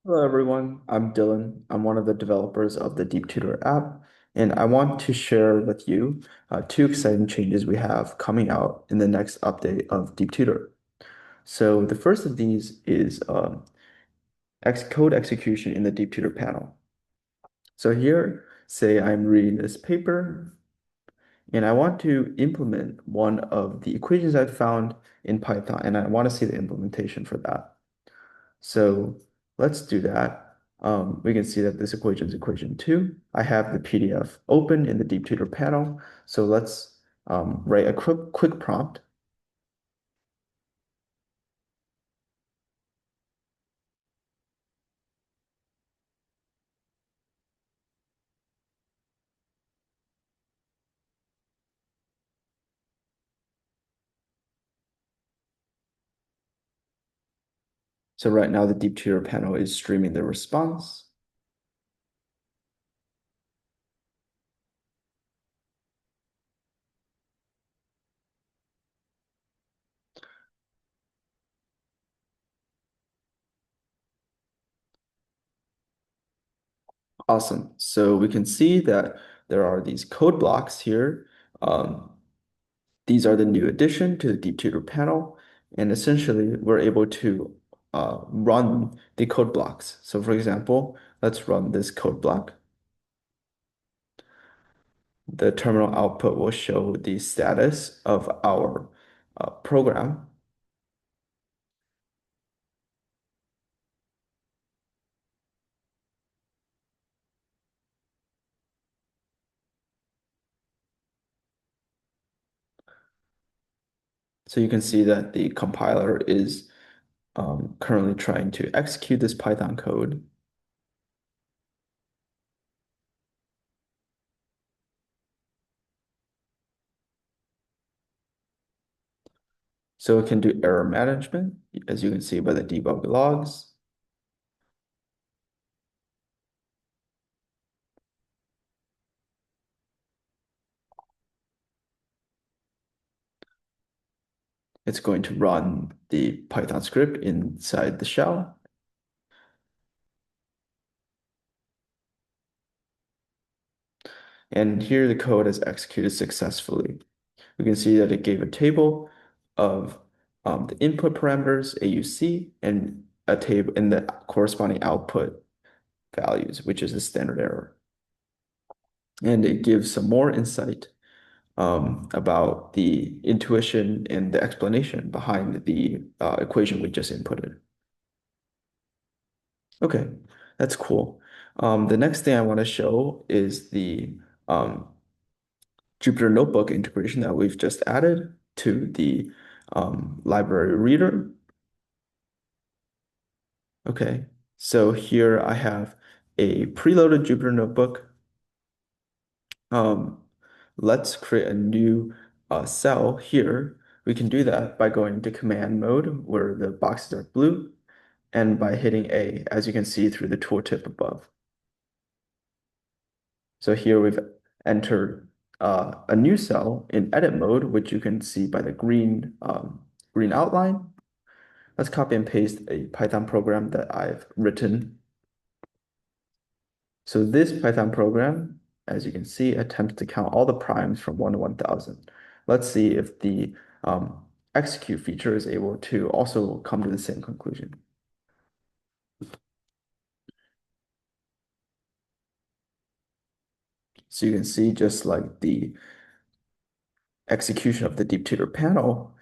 Hello everyone, I'm Dylan. I'm one of the developers of the DeepTutor app, and I want to share with you two exciting changes we have coming out in the next update of DeepTutor. So the first of these is code execution in the DeepTutor panel. So here, say I'm reading this paper, and I want to implement one of the equations I found in Python, and I want to see the implementation for that. So let's do that. We can see that this equation is equation 2. I have the PDF open in the DeepTutor panel. So let's write a quick prompt. So right now the DeepTutor panel is streaming the response. Awesome. So we can see that there are these code blocks here. Um, these are the new addition to the DeepTutor panel. And essentially, we're able to run the code blocks. So for example, let's run this code block. The terminal output will show the status of our program. So you can see that the compiler is currently trying to execute this Python code. So it can do error management, as you can see by the debug logs. It's going to run the Python script inside the shell. And here the code is executed successfully. We can see that it gave a table of the input parameters, AUC, and a table in the corresponding output values, which is the standard error. And it gives some more insight about the intuition and the explanation behind the equation we just inputted. Okay, that's cool. The next thing I want to show is the um, Jupyter Notebook integration that we've just added to the library reader. Okay, so here I have a preloaded Jupyter Notebook. Um, let's create a new cell here. We can do that by going to command mode where the boxes are blue and by hitting A, as you can see through the tooltip above. So here we've entered a new cell in edit mode, which you can see by the green outline. Let's copy and paste a Python program that I've written. So this Python program, as you can see, attempts to count all the primes from 1 to 1000. Let's see if the execute feature is able to also come to the same conclusion. So you can see just like the execution of the DeepTutor panel,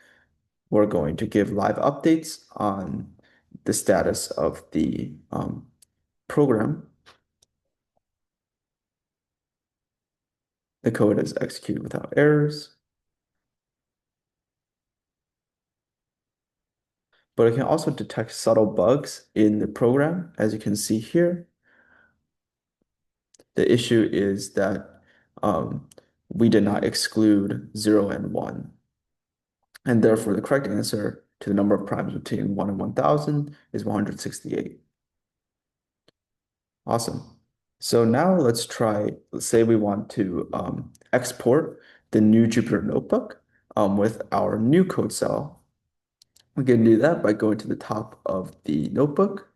we're going to give live updates on the status of the program. The code is executed without errors, but it can also detect subtle bugs in the program, as you can see here. The issue is that we did not exclude 0 and 1. And therefore, the correct answer to the number of primes between 1 and 1000 is 168. Awesome. So now let's say we want to export the new Jupyter Notebook with our new code cell. We can do that by going to the top of the notebook.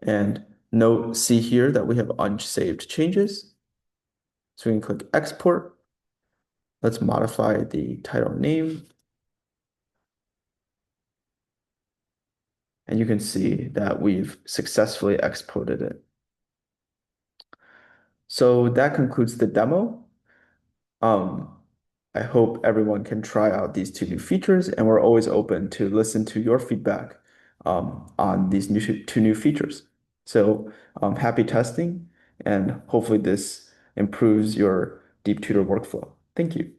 And note, see here that we have unsaved changes. So we can click export. Let's modify the title name. And you can see that we've successfully exported it. So that concludes the demo. Um, I hope everyone can try out these two new features, and we're always open to listen to your feedback on these two new features. So happy testing, and hopefully this improves your DeepTutor workflow. Thank you.